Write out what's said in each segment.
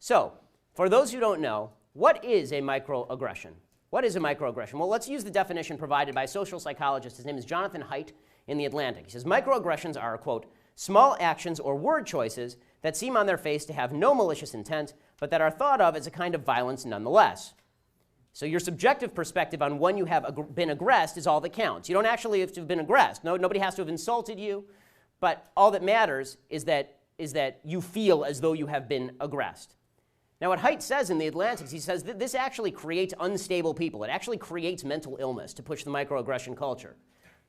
So, for those who don't know, what is a microaggression? What is a microaggression? Well, let's use the definition provided by a social psychologist. His name is Jonathan Haidt in The Atlantic. He says, microaggressions are, quote, small actions or word choices that seem on their face to have no malicious intent, but that are thought of as a kind of violence nonetheless. So your subjective perspective on when you have been aggressed is all that counts. You don't actually have to have been aggressed. Nobody has to have insulted you, but all that matters is that you feel as though you have been aggressed. Now, what Haidt says in The Atlantic, he says that this actually creates unstable people. It actually creates mental illness to push the microaggression culture.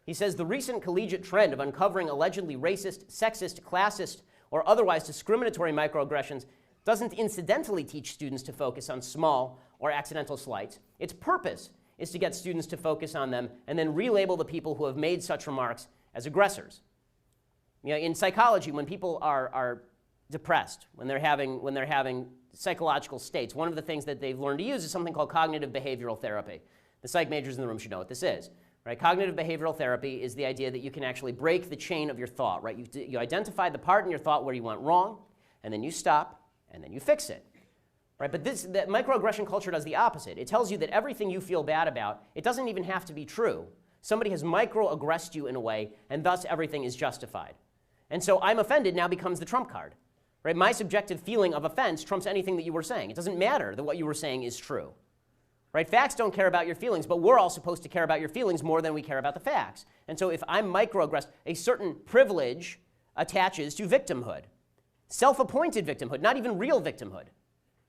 He says the recent collegiate trend of uncovering allegedly racist, sexist, classist, or otherwise discriminatory microaggressions doesn't incidentally teach students to focus on small or accidental slights. Its purpose is to get students to focus on them and then relabel the people who have made such remarks as aggressors. You know, in psychology, when people are depressed, when they're having psychological states, one of the things that they've learned to use is something called cognitive behavioral therapy. The psych majors in the room should know what this is. Right? Cognitive behavioral therapy is the idea that you can actually break the chain of your thought. Right? You identify the part in your thought where you went wrong, and then you stop, and then you fix it. Right? But that microaggression culture does the opposite. It tells you that everything you feel bad about, it doesn't even have to be true. Somebody has microaggressed you in a way, and thus everything is justified. And so I'm offended now becomes the trump card. Right? My subjective feeling of offense trumps anything that you were saying. It doesn't matter that what you were saying is true. Right? Facts don't care about your feelings, but we're all supposed to care about your feelings more than we care about the facts. And so if I'm microaggressed, a certain privilege attaches to victimhood. Self-appointed victimhood, not even real victimhood.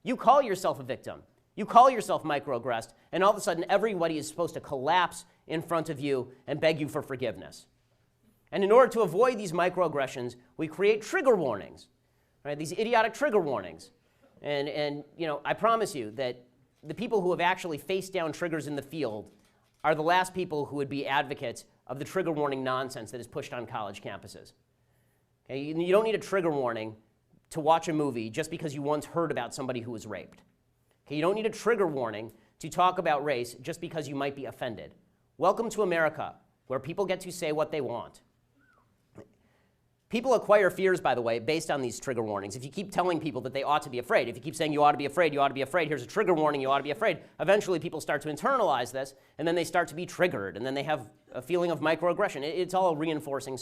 You call yourself a victim. You call yourself microaggressed, and all of a sudden everybody is supposed to collapse in front of you and beg you for forgiveness. And in order to avoid these microaggressions, we create trigger warnings. Right, these idiotic trigger warnings. And you know, I promise you that the people who have actually faced down triggers in the field are the last people who would be advocates of the trigger warning nonsense that is pushed on college campuses. Okay, you don't need a trigger warning to watch a movie just because you once heard about somebody who was raped. Okay, you don't need a trigger warning to talk about race just because you might be offended. Welcome to America, where people get to say what they want. People acquire fears, by the way, based on these trigger warnings. If you keep telling people that they ought to be afraid, if you keep saying you ought to be afraid, you ought to be afraid, here's a trigger warning, you ought to be afraid, eventually people start to internalize this, and then they start to be triggered, and then they have a feeling of microaggression. It's all a reinforcing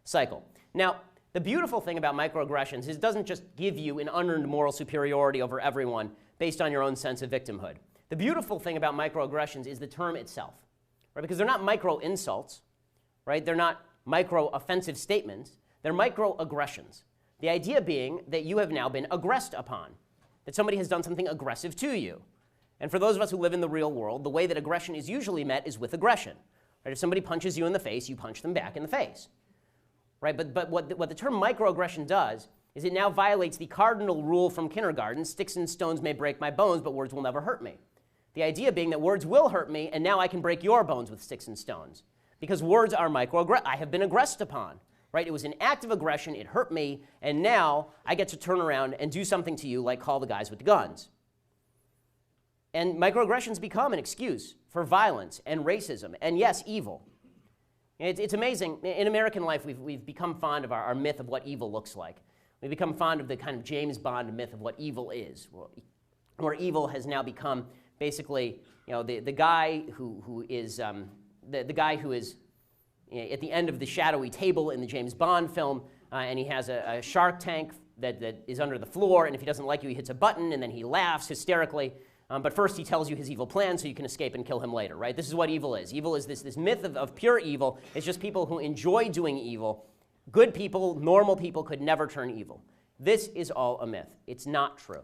cycle. Now, the beautiful thing about microaggressions is it doesn't just give you an unearned moral superiority over everyone based on your own sense of victimhood. The beautiful thing about microaggressions is the term itself, right? Because they're not micro-insults, right? They're not micro-offensive statements, they're microaggressions. The idea being that you have now been aggressed upon, that somebody has done something aggressive to you. And for those of us who live in the real world, the way that aggression is usually met is with aggression. Right? If somebody punches you in the face, you punch them back in the face. Right? But what the term microaggression does is it now violates the cardinal rule from kindergarten, sticks and stones may break my bones, but words will never hurt me. The idea being that words will hurt me, and now I can break your bones with sticks and stones. Because words are microaggression. I have been aggressed upon, right? It was an act of aggression, it hurt me, and now I get to turn around and do something to you like call the guys with the guns. And microaggressions become an excuse for violence and racism, and yes, evil. It's amazing. In American life, we've become fond of our myth of what evil looks like. We've become fond of the kind of James Bond myth of what evil is, where evil has now become basically, you know, the guy who is the guy who is at the end of the shadowy table in the James Bond film, and he has a shark tank that is under the floor, and if he doesn't like you, he hits a button, and then he laughs hysterically. But first he tells you his evil plan so you can escape and kill him later, right? This is what evil is. Evil is this myth of pure evil. It's just people who enjoy doing evil. Good people, normal people could never turn evil. This is all a myth. It's not true.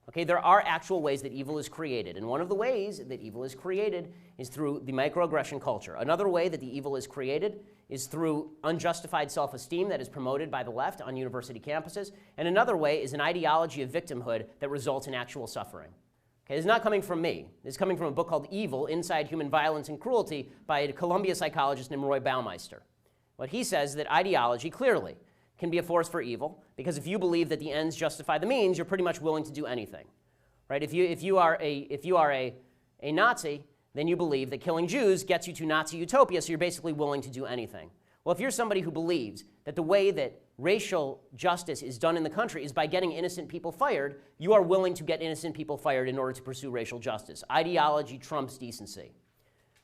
Okay, there are actual ways that evil is created, and one of the ways that evil is created is through the microaggression culture. Another way that the evil is created is through unjustified self-esteem that is promoted by the left on university campuses, and another way is an ideology of victimhood that results in actual suffering. Okay, this is not coming from me. This is coming from a book called Evil, Inside Human Violence and Cruelty by a Columbia psychologist named Roy Baumeister. What he says is that ideology, clearly, can be a force for evil, because if you believe that the ends justify the means, you're pretty much willing to do anything. Right? If you are a Nazi, then you believe that killing Jews gets you to Nazi utopia, so you're basically willing to do anything. Well, if you're somebody who believes that the way that racial justice is done in the country is by getting innocent people fired, you are willing to get innocent people fired in order to pursue racial justice. Ideology trumps decency.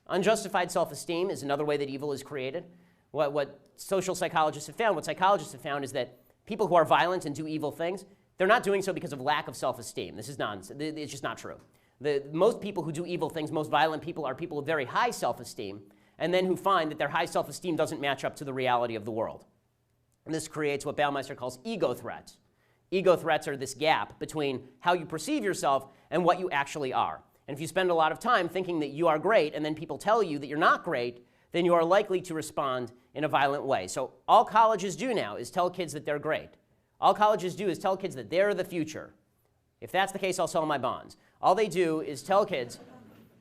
Unjustified self-esteem is another way that evil is created. What social psychologists have found, what psychologists have found is that people who are violent and do evil things, they're not doing so because of lack of self-esteem. This is nonsense. It's just not true. Most people who do evil things, most violent people, are people with very high self-esteem, and then who find that their high self-esteem doesn't match up to the reality of the world. And this creates what Baumeister calls ego threats. Ego threats are this gap between how you perceive yourself and what you actually are. And if you spend a lot of time thinking that you are great, and then people tell you that you're not great, then you are likely to respond in a violent way. So all colleges do now is tell kids that they're great. All colleges do is tell kids that they're the future. If that's the case, I'll sell my bonds. All they do is tell kids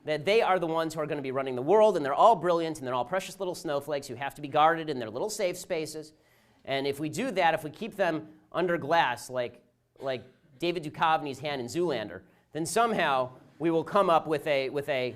that they are the ones who are going to be running the world, and they're all brilliant, and they're all precious little snowflakes who have to be guarded in their little safe spaces. And if we do that, if we keep them under glass like David Duchovny's hand in Zoolander, then somehow we will come up with a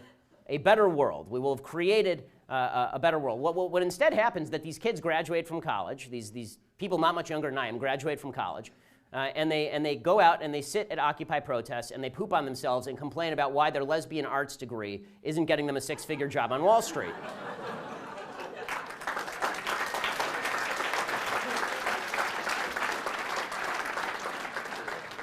better world. We will have created a better world. What instead happens is that these kids graduate from college, these people not much younger than I am graduate from college, and they go out and they sit at Occupy protests and they poop on themselves and complain about why their lesbian arts degree isn't getting them a six-figure job on Wall Street.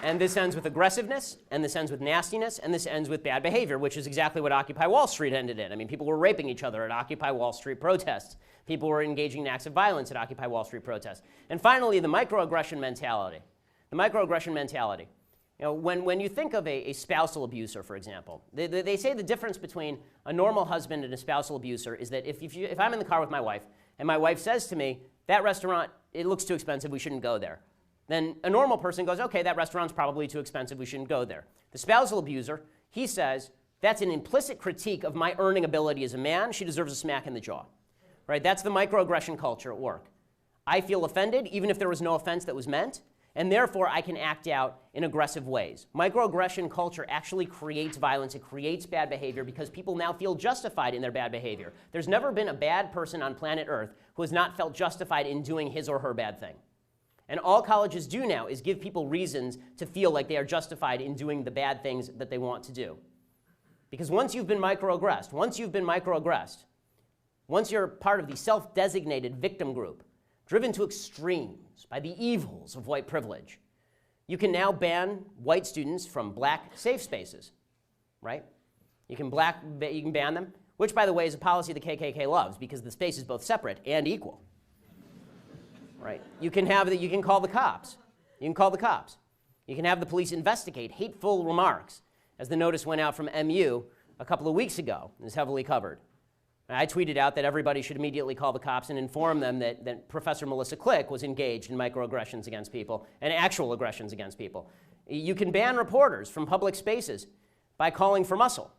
And this ends with aggressiveness, and this ends with nastiness, and this ends with bad behavior, which is exactly what Occupy Wall Street ended in. I mean, people were raping each other at Occupy Wall Street protests. People were engaging in acts of violence at Occupy Wall Street protests. And finally, the microaggression mentality. The microaggression mentality. You know, when you think of a spousal abuser, for example, they say the difference between a normal husband and a spousal abuser is that if I'm in the car with my wife, and my wife says to me, that restaurant, it looks too expensive, we shouldn't go there. Then a normal person goes, okay, that restaurant's probably too expensive, we shouldn't go there. The spousal abuser, he says, that's an implicit critique of my earning ability as a man, she deserves a smack in the jaw. Right? That's the microaggression culture at work. I feel offended, even if there was no offense that was meant, and therefore I can act out in aggressive ways. Microaggression culture actually creates violence, it creates bad behavior because people now feel justified in their bad behavior. There's never been a bad person on planet Earth who has not felt justified in doing his or her bad thing. And all colleges do now is give people reasons to feel like they are justified in doing the bad things that they want to do. Because once you've been microaggressed, once you're part of the self-designated victim group, driven to extremes by the evils of white privilege, you can now ban white students from black safe spaces, right? You can ban them, which, by the way, is a policy the KKK loves because the space is both separate and equal. Right. You can call the cops. You can call the cops. You can have the police investigate hateful remarks, as the notice went out from MU a couple of weeks ago and is heavily covered. And I tweeted out that everybody should immediately call the cops and inform them that Professor Melissa Click was engaged in microaggressions against people and actual aggressions against people. You can ban reporters from public spaces by calling for muscle.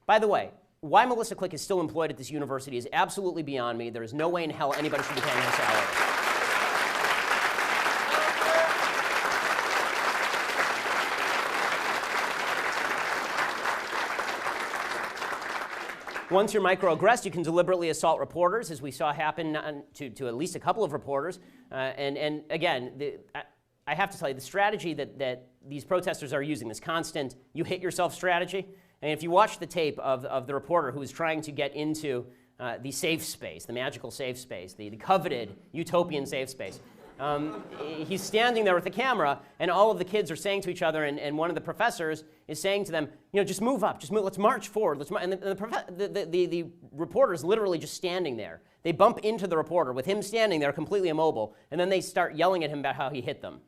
By the way, why Melissa Click is still employed at this university is absolutely beyond me. There is no way in hell anybody should be paying her salary. Once you're microaggressed, you can deliberately assault reporters, as we saw happen to at least a couple of reporters. And again, I have to tell you, the strategy that these protesters are using, this constant you hit yourself strategy, and if you watch the tape of the reporter who is trying to get into the safe space, the magical safe space, the coveted utopian safe space, he's standing there with the camera, and all of the kids are saying to each other, and one of the professors is saying to them, you know, just move up, just move, let's march forward. And the reporter is literally just standing there. They bump into the reporter with him standing there completely immobile, and then they start yelling at him about how he hit them.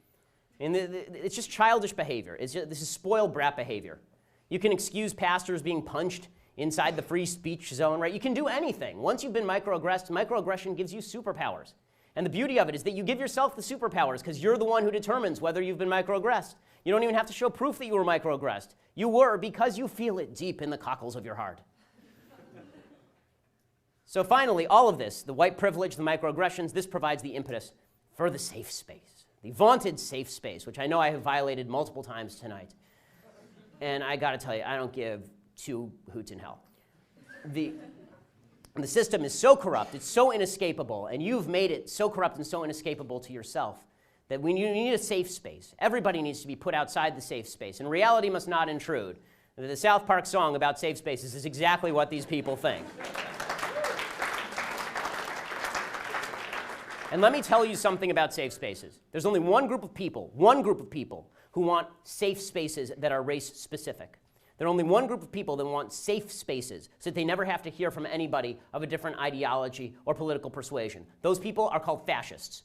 And it's just childish behavior. This is spoiled brat behavior. You can excuse pastors being punched inside the free speech zone, right? You can do anything. Once you've been microaggressed, microaggression gives you superpowers. And the beauty of it is that you give yourself the superpowers because you're the one who determines whether you've been microaggressed. You don't even have to show proof that you were microaggressed. You were because you feel it deep in the cockles of your heart. So finally, all of this, the white privilege, the microaggressions, this provides the impetus for the safe space, the vaunted safe space, which I know I have violated multiple times tonight. And I got to tell you, I don't give two hoots in hell. The system is so corrupt, it's so inescapable, and you've made it so corrupt and so inescapable to yourself that you need a safe space. Everybody needs to be put outside the safe space, and reality must not intrude. The South Park song about safe spaces is exactly what these people think. And let me tell you something about safe spaces. There's only one group of people who want safe spaces that are race-specific. There are only one group of people that want safe spaces so that they never have to hear from anybody of a different ideology or political persuasion. Those people are called fascists.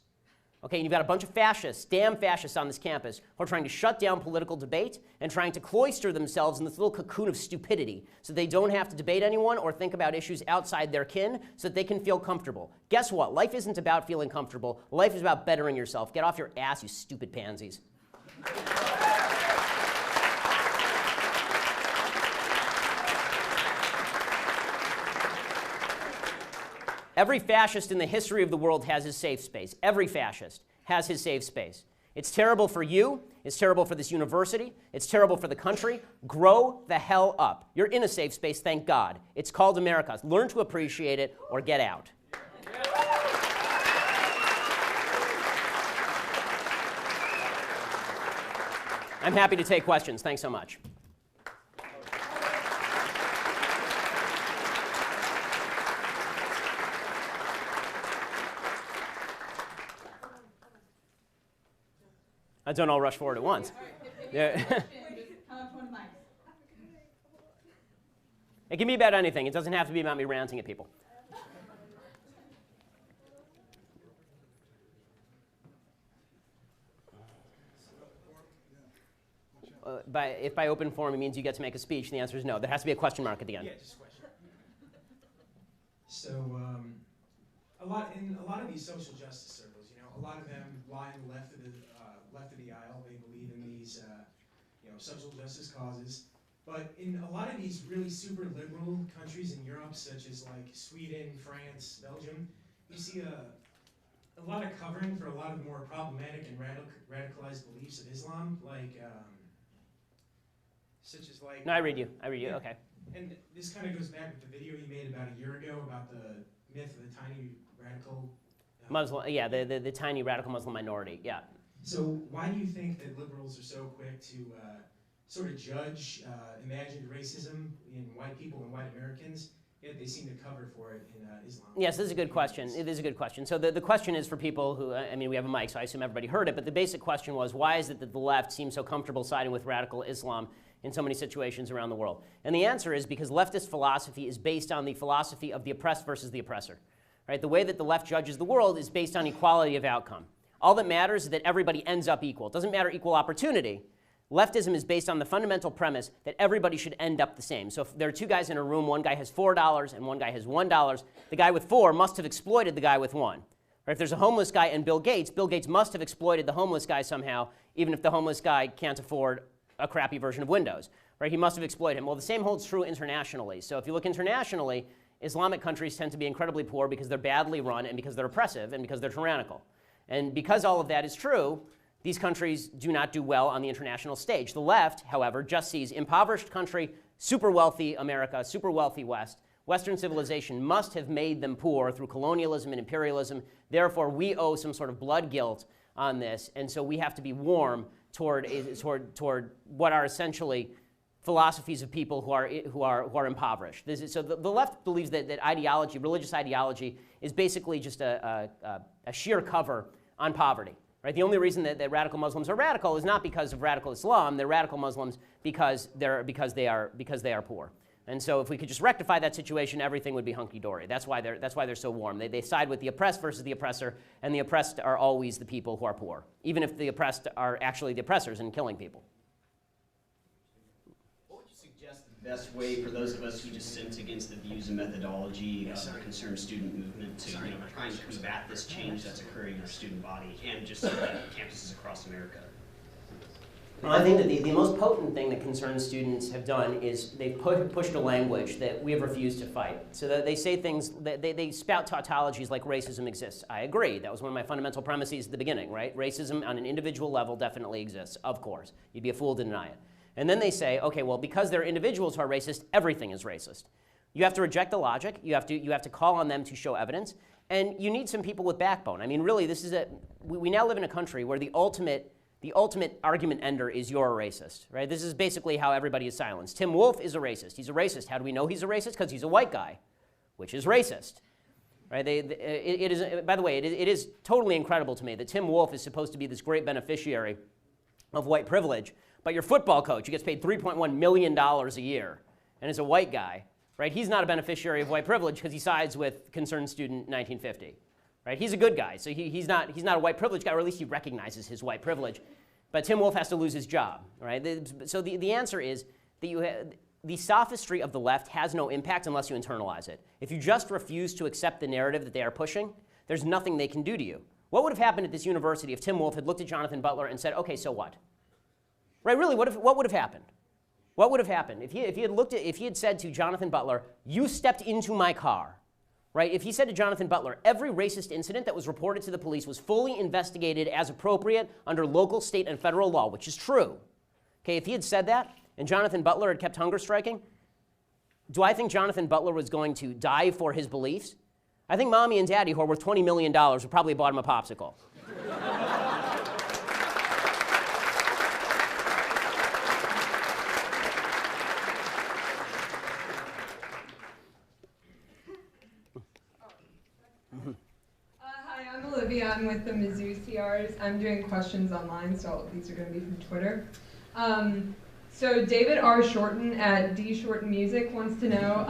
Okay, and you've got a bunch of fascists, damn fascists on this campus, who are trying to shut down political debate and trying to cloister themselves in this little cocoon of stupidity so they don't have to debate anyone or think about issues outside their kin so that they can feel comfortable. Guess what? Life isn't about feeling comfortable. Life is about bettering yourself. Get off your ass, you stupid pansies. Every fascist in the history of the world has his safe space. Every fascist has his safe space. It's terrible for you. It's terrible for this university. It's terrible for the country. Grow the hell up. You're in a safe space, thank God. It's called America. Learn to appreciate it or get out. I'm happy to take questions. Thanks so much. Don't all rush forward at once. Yeah. It can be about anything. It doesn't have to be about me ranting at people. If by open forum it means you get to make a speech, the answer is no. There has to be a question mark at the end. Yeah, just a question. So, in a lot of these social justice circles, a lot of them lie on the left of the aisle. They believe in these, social justice causes. But in a lot of these really super liberal countries in Europe, such as like Sweden, France, Belgium, you see a lot of covering for a lot of more problematic and radicalized beliefs of Islam, such as like. No, I read you. Yeah. Okay. And this kind of goes back with the video you made about a year ago about the myth of the tiny radical. Muslim, yeah, the tiny radical Muslim minority, yeah. So why do you think that liberals are so quick to sort of judge imagined racism in white people and white Americans, yet they seem to cover for it in Islam? Yes, this is a good question. It is a good question. So the question is for people who, we have a mic, so I assume everybody heard it, but the basic question was, why is it that the left seems so comfortable siding with radical Islam in so many situations around the world? And the answer is because leftist philosophy is based on the philosophy of the oppressed versus the oppressor. Right? The way that the left judges the world is based on equality of outcome. All that matters is that everybody ends up equal. It doesn't matter equal opportunity. Leftism is based on the fundamental premise that everybody should end up the same. So if there are two guys in a room, one guy has $4 and one guy has $1, the guy with 4 must have exploited the guy with 1. Or if there's a homeless guy and Bill Gates must have exploited the homeless guy somehow, even if the homeless guy can't afford a crappy version of Windows. Right? He must have exploited him. Well, the same holds true internationally. So if you look internationally, Islamic countries tend to be incredibly poor because they're badly run and because they're oppressive and because they're tyrannical. And because all of that is true, these countries do not do well on the international stage. The left, however, just sees impoverished country, super wealthy America, super wealthy West. Western civilization must have made them poor through colonialism and imperialism. Therefore, we owe some sort of blood guilt on this, and so we have to be warm toward what are essentially philosophies of people who are impoverished. So the left believes that ideology, religious ideology, is basically just a sheer cover on poverty. Right? The only reason that radical Muslims are radical is not because of radical Islam. They're radical Muslims because they are poor. And so if we could just rectify that situation, everything would be hunky-dory. That's why they're so warm. They side with the oppressed versus the oppressor, and the oppressed are always the people who are poor, even if the oppressed are actually the oppressors and killing people. The best way for those of us who dissent against the views and methodology of the concerned student movement to try and combat this change that's occurring in our student body and just campuses across America? Well, I think that the most potent thing that concerned students have done is they've pushed a language that we have refused to fight. So that they say things, they spout tautologies like racism exists. I agree. That was one of my fundamental premises at the beginning, right? Racism on an individual level definitely exists, of course. You'd be a fool to deny it. And then they say, okay, well, because there are individuals who are racist, everything is racist. You have to reject the logic. You have to call on them to show evidence. And you need some people with backbone. I mean, really, this is we now live in a country where the ultimate argument ender is you're a racist, right? This is basically how everybody is silenced. Tim Wolf is a racist. He's a racist. How do we know he's a racist? Because he's a white guy, which is racist, right? It is, by the way, it is totally incredible to me that Tim Wolf is supposed to be this great beneficiary of white privilege, but your football coach, who gets paid $3.1 million a year and is a white guy, right? He's not a beneficiary of white privilege because he sides with Concerned Student 1950. Right? He's a good guy, so he's not a white privilege guy, or at least he recognizes his white privilege. But Tim Wolf has to lose his job. Right? So the answer is that the sophistry of the left has no impact unless you internalize it. If you just refuse to accept the narrative that they are pushing, there's nothing they can do to you. What would have happened at this university if Tim Wolf had looked at Jonathan Butler and said, okay, so what? Right? Really, what would have happened? What would have happened if he had said to Jonathan Butler, you stepped into my car? Right? If he said to Jonathan Butler, every racist incident that was reported to the police was fully investigated as appropriate under local, state, and federal law, which is true. Okay, if he had said that and Jonathan Butler had kept hunger striking, do I think Jonathan Butler was going to die for his beliefs? I think mommy and daddy, who are worth $20 million, would probably have bought him a popsicle. I'm with the Mizzou CRs. I'm doing questions online, so these are going to be from Twitter. So David R. Shorten at D. Shorten Music wants to know,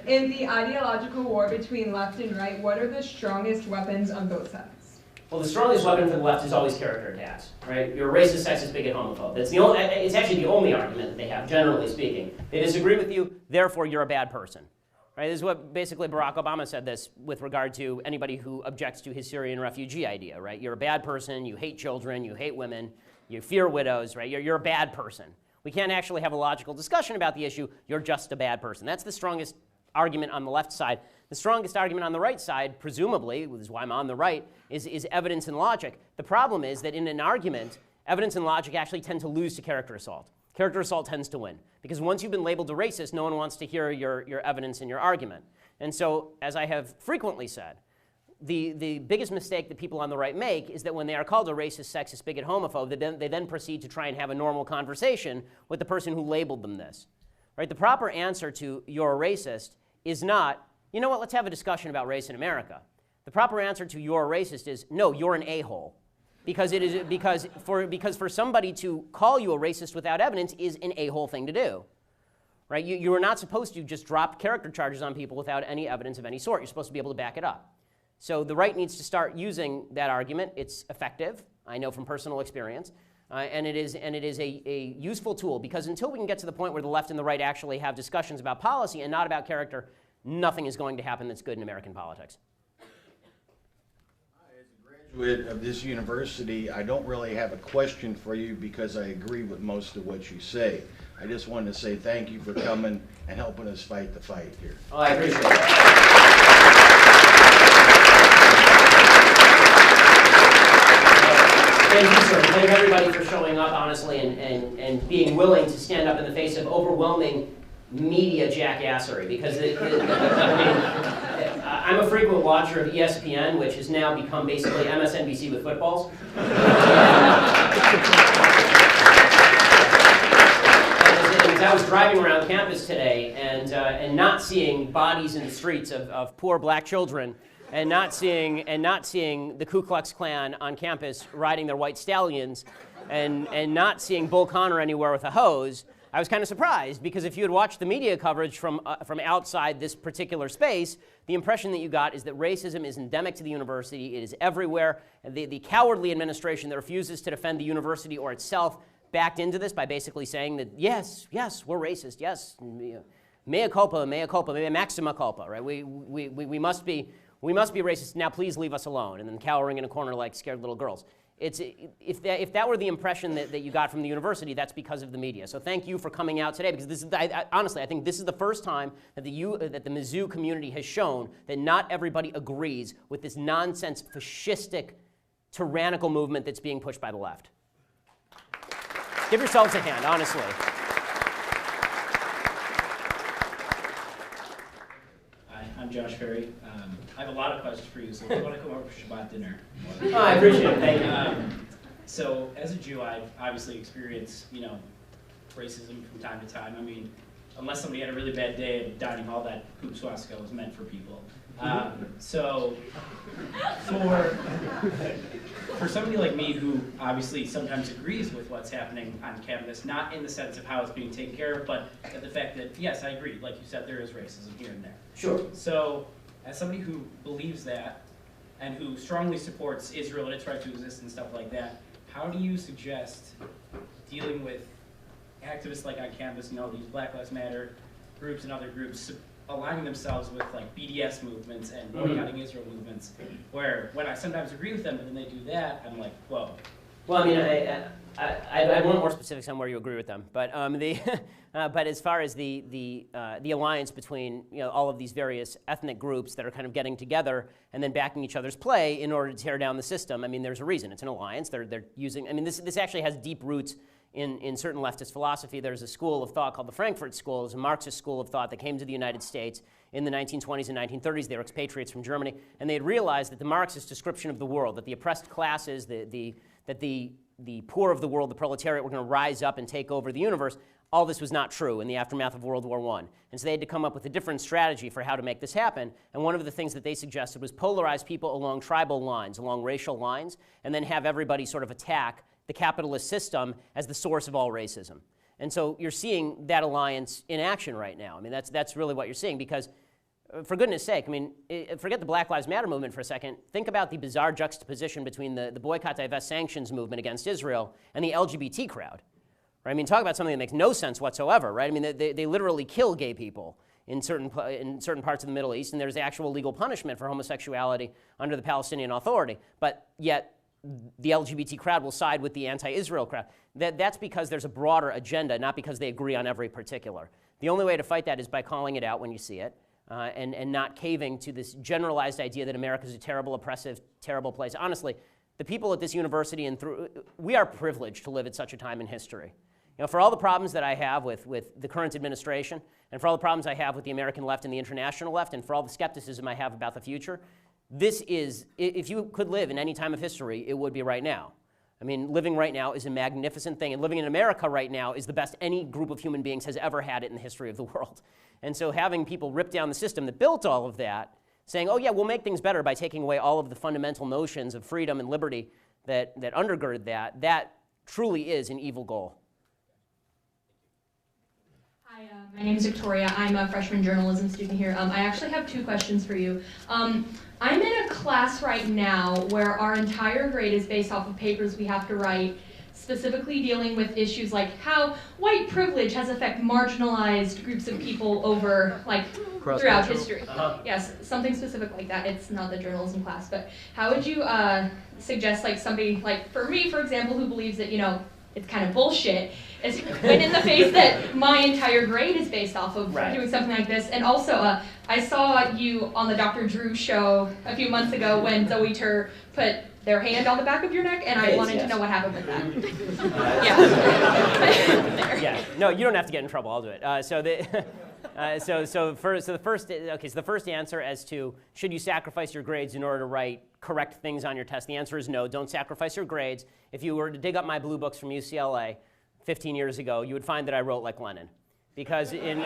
in the ideological war between left and right, what are the strongest weapons on both sides? Well, the strongest weapon for the left is always character attacks, right? You're a racist, sexist, bigot, homophobe. That's it's actually the only argument that they have, generally speaking. They disagree with you, therefore you're a bad person. Right, this is what basically Barack Obama said this with regard to anybody who objects to his Syrian refugee idea, right? You're a bad person, you hate children, you hate women, you fear widows, right? You're a bad person. We can't actually have a logical discussion about the issue, you're just a bad person. That's the strongest argument on the left side. The strongest argument on the right side, presumably, which is why I'm on the right, is evidence and logic. The problem is that in an argument, evidence and logic actually tend to lose to character assault. Character assault tends to win. Because once you've been labeled a racist, no one wants to hear your evidence and your argument. And so, as I have frequently said, the biggest mistake that people on the right make is that when they are called a racist, sexist, bigot, homophobe, they then proceed to try and have a normal conversation with the person who labeled them this. Right? The proper answer to you're a racist is not, you know what, let's have a discussion about race in America. The proper answer to you're a racist is, no, you're an a-hole. Because for somebody to call you a racist without evidence is an a-hole thing to do. Right? You are not supposed to just drop character charges on people without any evidence of any sort. You're supposed to be able to back it up. So the right needs to start using that argument. It's effective, I know from personal experience, and it is a useful tool, because until we can get to the point where the left and the right actually have discussions about policy and not about character, nothing is going to happen that's good in American politics. Graduate of this university, I don't really have a question for you because I agree with most of what you say. I just wanted to say thank you for coming and helping us fight the fight here. Oh, I appreciate it. Thank you, sir. Thank everybody for showing up, honestly, and being willing to stand up in the face of overwhelming media jackassery, because I'm a frequent watcher of ESPN, which has now become basically MSNBC with footballs. I was driving around campus today and not seeing bodies in the streets of poor black children, and not seeing the Ku Klux Klan on campus riding their white stallions, and not seeing Bull Connor anywhere with a hose. I was kind of surprised, because if you had watched the media coverage from outside this particular space, the impression that you got is that racism is endemic to the university. It is everywhere. The cowardly administration that refuses to defend the university or itself backed into this by basically saying that, yes, we're racist, yes, mea culpa, maxima culpa, right? We must be racist, now please leave us alone, and then cowering in a corner like scared little girls. If that were the impression that you got from the university, that's because of the media. So thank you for coming out today, because this is, honestly, I think this is the first time that the Mizzou community has shown that not everybody agrees with this nonsense, fascistic, tyrannical movement that's being pushed by the left. Give yourselves a hand, honestly. Hi, I'm Josh Ferry. I have a lot of questions for you, so if you want to come over for Shabbat dinner. Oh, I appreciate it. Thank you. So, as a Jew, I've obviously experienced, racism from time to time. I mean, unless somebody had a really bad day at a dining hall, that poop swastika was meant for people. So, for somebody like me who obviously sometimes agrees with what's happening on campus, not in the sense of how it's being taken care of, but the fact that, yes, I agree, like you said, there is racism here and there. Sure. So, as somebody who believes that, and who strongly supports Israel and its right to exist and stuff like that, how do you suggest dealing with activists like on campus, these Black Lives Matter groups and other groups aligning themselves with like BDS movements and boycotting Israel movements, where when I sometimes agree with them, but then they do that, I'm like, whoa. Well, I mean, I want more specifics on where you agree with them, but but as far as the alliance between all of these various ethnic groups that are kind of getting together and then backing each other's play in order to tear down the system, I mean, there's a reason. It's an alliance. They're using. I mean, this actually has deep roots in certain leftist philosophy. There's a school of thought called the Frankfurt School. It's a Marxist school of thought that came to the United States in the 1920s and 1930s. They were expatriates from Germany, and they had realized that the Marxist description of the world, that the oppressed classes, that the poor of the world, the proletariat, were going to rise up and take over the universe, all this was not true in the aftermath of World War I. And so they had to come up with a different strategy for how to make this happen. And one of the things that they suggested was polarize people along tribal lines, along racial lines, and then have everybody sort of attack the capitalist system as the source of all racism. And so you're seeing that alliance in action right now. I mean, that's really what you're seeing, because for goodness sake, I mean, forget the Black Lives Matter movement for a second. Think about the bizarre juxtaposition between the boycott, divest, sanctions movement against Israel and the LGBT crowd. Right? I mean, talk about something that makes no sense whatsoever, right? I mean, they literally kill gay people in certain parts of the Middle East, and there's actual legal punishment for homosexuality under the Palestinian Authority. But yet, the LGBT crowd will side with the anti-Israel crowd. That's because there's a broader agenda, not because they agree on every particular. The only way to fight that is by calling it out when you see it, and not caving to this generalized idea that America is a terrible, oppressive, terrible place. Honestly, the people at this university we are privileged to live at such a time in history. For all the problems that I have with the current administration, and for all the problems I have with the American left and the international left, and for all the skepticism I have about the future, this is, if you could live in any time of history, it would be right now. I mean, living right now is a magnificent thing, and living in America right now is the best any group of human beings has ever had it in the history of the world. And so having people rip down the system that built all of that, saying, oh yeah, we'll make things better by taking away all of the fundamental notions of freedom and liberty that undergird that truly is an evil goal. Hi, my name is Victoria. I'm a freshman journalism student here. I actually have two questions for you. I'm in a class right now where our entire grade is based off of papers we have to write, specifically dealing with issues like how white privilege has affected marginalized groups of people over, like, throughout history. Yes, something specific like that. It's not the journalism class, but how would you suggest, like, somebody, like, for me, for example, who believes that, it's kind of bullshit, is when in the face that my entire grade is based off of doing something like this. And also, I saw you on the Dr. Drew show a few months ago when Zoe Tur put their hand on the back of your neck, and I wanted to know what happened with that. Yeah. No, you don't have to get in trouble. I'll do it. The first answer as to should you sacrifice your grades in order to write correct things on your test, the answer is no. Don't sacrifice your grades. If you were to dig up my blue books from UCLA 15 years ago, you would find that I wrote like Lenin, because in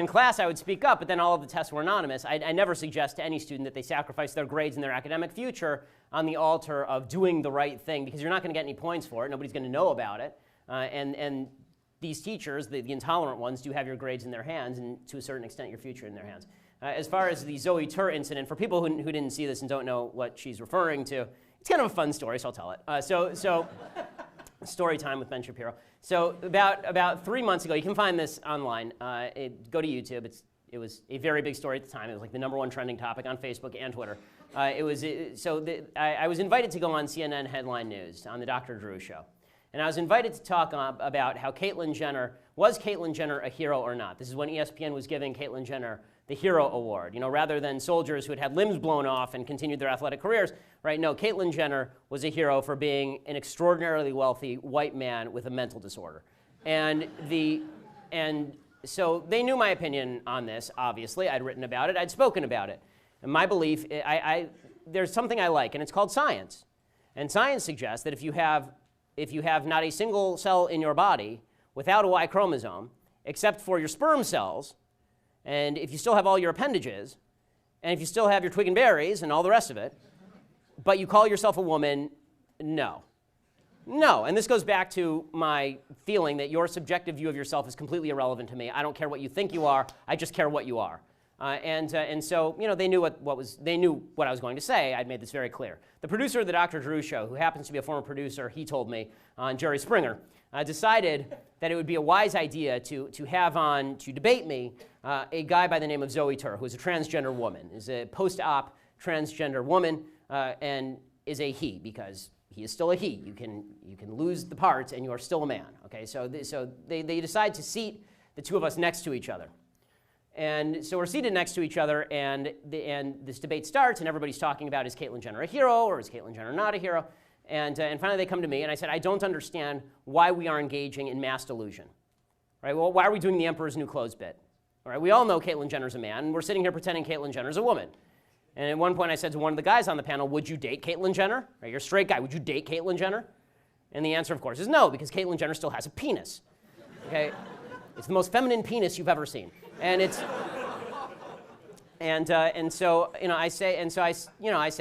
class I would speak up, but then all of the tests were anonymous. I never suggest to any student that they sacrifice their grades and their academic future on the altar of doing the right thing, because you're not going to get any points for it. Nobody's going to know about it, and these teachers, the intolerant ones, do have your grades in their hands, and to a certain extent your future in their hands. As far as the Zoe Tur incident, for people who didn't see this and don't know what she's referring to, it's kind of a fun story, so I'll tell it. Story time with Ben Shapiro. So about 3 months ago, you can find this online. Go to YouTube. It was a very big story at the time. It was like the #1 trending topic on Facebook and Twitter. I was invited to go on CNN Headline News on the Dr. Drew show. And I was invited to talk about how was Caitlyn Jenner a hero or not? This is when ESPN was giving Caitlyn Jenner the Hero Award. Rather than soldiers who had limbs blown off and continued their athletic careers, right? No, Caitlyn Jenner was a hero for being an extraordinarily wealthy white man with a mental disorder. And so they knew my opinion on this, obviously. I'd written about it. I'd spoken about it. And my belief, there's something I like, and it's called science. And science suggests that if you have not a single cell in your body without a Y chromosome, except for your sperm cells, and if you still have all your appendages, and if you still have your twig and berries and all the rest of it, but you call yourself a woman, no. No, and this goes back to my feeling that your subjective view of yourself is completely irrelevant to me. I don't care what you think you are, I just care what you are. And so, you know, they knew they knew what I was going to say. I'd made this very clear. The producer of the Dr. Drew show, who happens to be a former producer, he told me, on Jerry Springer, decided that it would be a wise idea to have on, to debate me, a guy by the name of Zoe Tur, who is a transgender woman, is a post-op transgender woman, and is a he, because he is still a he. You can lose the parts and you are still a man. Okay, so they decide to seat the two of us next to each other. And so we're seated next to each other, and this debate starts, and everybody's talking about, is Caitlyn Jenner a hero, or is Caitlyn Jenner not a hero? And finally they come to me, and I said, I don't understand why we are engaging in mass delusion. Right? Well, why are we doing the Emperor's New Clothes bit? All right, we all know Caitlyn Jenner's a man, and we're sitting here pretending Caitlyn Jenner's a woman. And at one point I said to one of the guys on the panel, would you date Caitlyn Jenner? Right, you're a straight guy, would you date Caitlyn Jenner? And the answer, of course, is no, because Caitlyn Jenner still has a penis. Okay? It's the most feminine penis you've ever seen. And it's, and so, you know, I say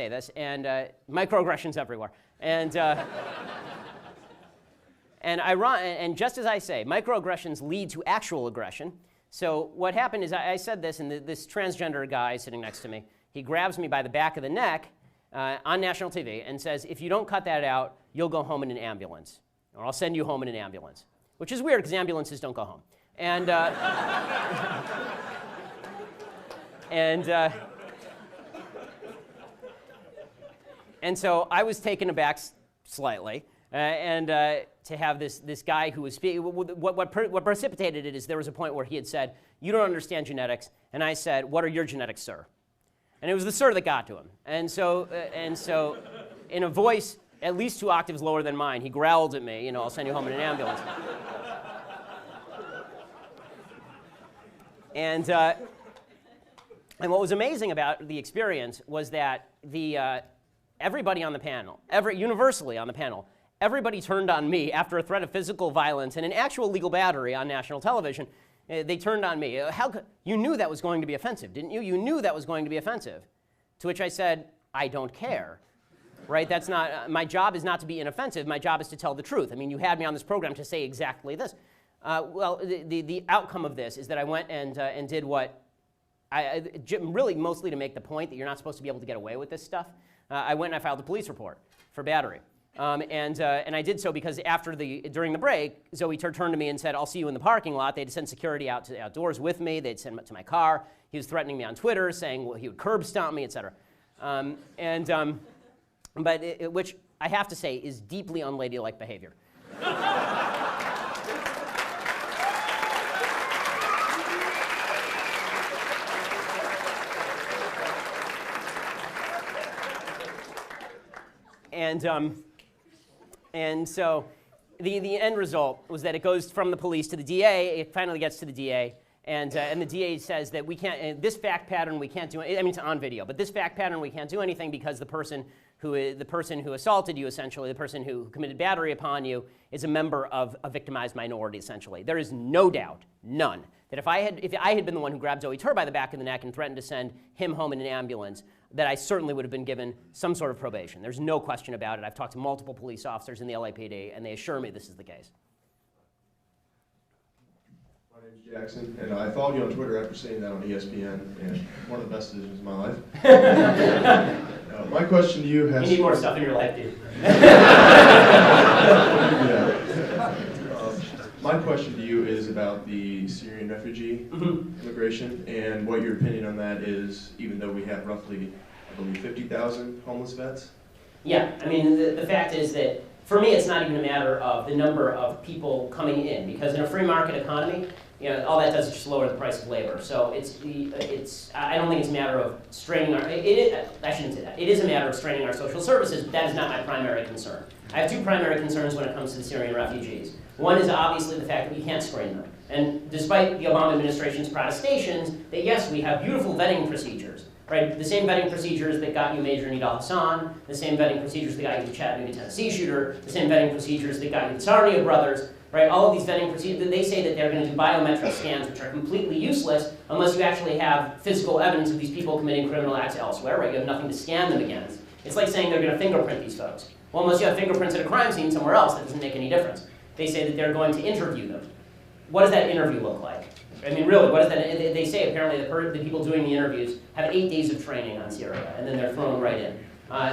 this, and microaggressions everywhere. And and just as I say, microaggressions lead to actual aggression. So what happened is I said this, and this transgender guy sitting next to me, he grabs me by the back of the neck on national TV and says, if you don't cut that out, you'll go home in an ambulance, or I'll send you home in an ambulance, which is weird because ambulances don't go home. And and so I was taken aback slightly, to have this guy who was speaking. What precipitated it is there was a point where he had said, "You don't understand genetics," and I said, "What are your genetics, sir?" And it was the sir that got to him. And so in a voice at least 2 octaves lower than mine, he growled at me, you know, "I'll send you home in an ambulance." And what was amazing about the experience was that everybody on the panel, universally on the panel, everybody turned on me after a threat of physical violence and an actual legal battery on national television. They turned on me. You knew that was going to be offensive, didn't you? You knew that was going to be offensive. To which I said, I don't care. Right? That's not, my job is not to be inoffensive. My job is to tell the truth. I mean, you had me on this program to say exactly this. Well, the outcome of this is that I went and did what, really mostly to make the point that you're not supposed to be able to get away with this stuff. I went and I filed a police report for battery. And I did so because during the break, Zoe turned to me and said, "I'll see you in the parking lot." They'd send security out to the outdoors with me. They'd send him to my car. He was threatening me on Twitter, saying he would curb stomp me, et cetera. Which I have to say is deeply unladylike behavior. And so the end result was that it goes from the police to the DA. It finally gets to the DA, and the DA says that we can't. This fact pattern we can't do. I mean, it's on video, but this fact pattern we can't do anything because the person who assaulted you, essentially, the person who committed battery upon you, is a member of a victimized minority. Essentially, there is no doubt, none, that if I had been the one who grabbed Zoe Tur by the back of the neck and threatened to send him home in an ambulance, that I certainly would have been given some sort of probation. There's no question about it. I've talked to multiple police officers in the LAPD, and they assure me this is the case. My name's Jackson, and I followed you on Twitter after seeing that on ESPN, and one of the best decisions of my life. My question to you has... You need more stuff in your life, dude. My question to you is about the Syrian refugee immigration, and what your opinion on that is, even though we have roughly, I believe, 50,000 homeless vets? Yeah, I mean, the fact is that, for me, it's not even a matter of the number of people coming in, because in a free market economy, you know, all that does is just lower the price of labor. So I don't think it's a matter of straining I shouldn't say that. It is a matter of straining our social services, but that is not my primary concern. I have two primary concerns when it comes to the Syrian refugees. One is obviously the fact that we can't screen them. And despite the Obama administration's protestations that yes, we have beautiful vetting procedures, right? The same vetting procedures that got you Major Nidal Hassan, the same vetting procedures that got you the Chattanooga, Tennessee shooter, the same vetting procedures that got you the Sarnia brothers, right? All of these vetting procedures, they say that they're going to do biometric scans, which are completely useless unless you actually have physical evidence of these people committing criminal acts elsewhere, right? You have nothing to scan them against. It's like saying they're going to fingerprint these folks. Well, unless you have fingerprints at a crime scene somewhere else, that doesn't make any difference. They say that they're going to interview them. What does that interview look like? I mean, really, what is that? They say apparently the people doing the interviews have 8 days of training on Syria, and then they're thrown right in.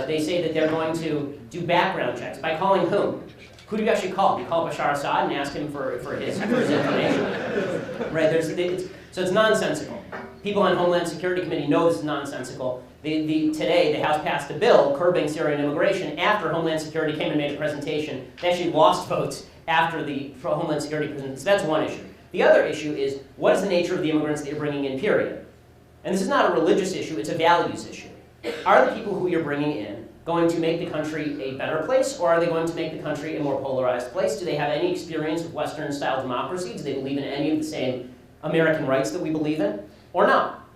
They say that they're going to do background checks. By calling whom? Who do you actually call? Do you call Bashar Assad and ask him for his information? Right, so it's nonsensical. People on Homeland Security Committee know this is nonsensical. Today, the House passed a bill curbing Syrian immigration after Homeland Security came and made a presentation. They actually lost votes after the Homeland Security presentation. So that's one issue. The other issue is, what is the nature of the immigrants that you're bringing in, period? And this is not a religious issue, it's a values issue. Are the people who you're bringing in going to make the country a better place, or are they going to make the country a more polarized place? Do they have any experience with Western-style democracy? Do they believe in any of the same American rights that we believe in, or not?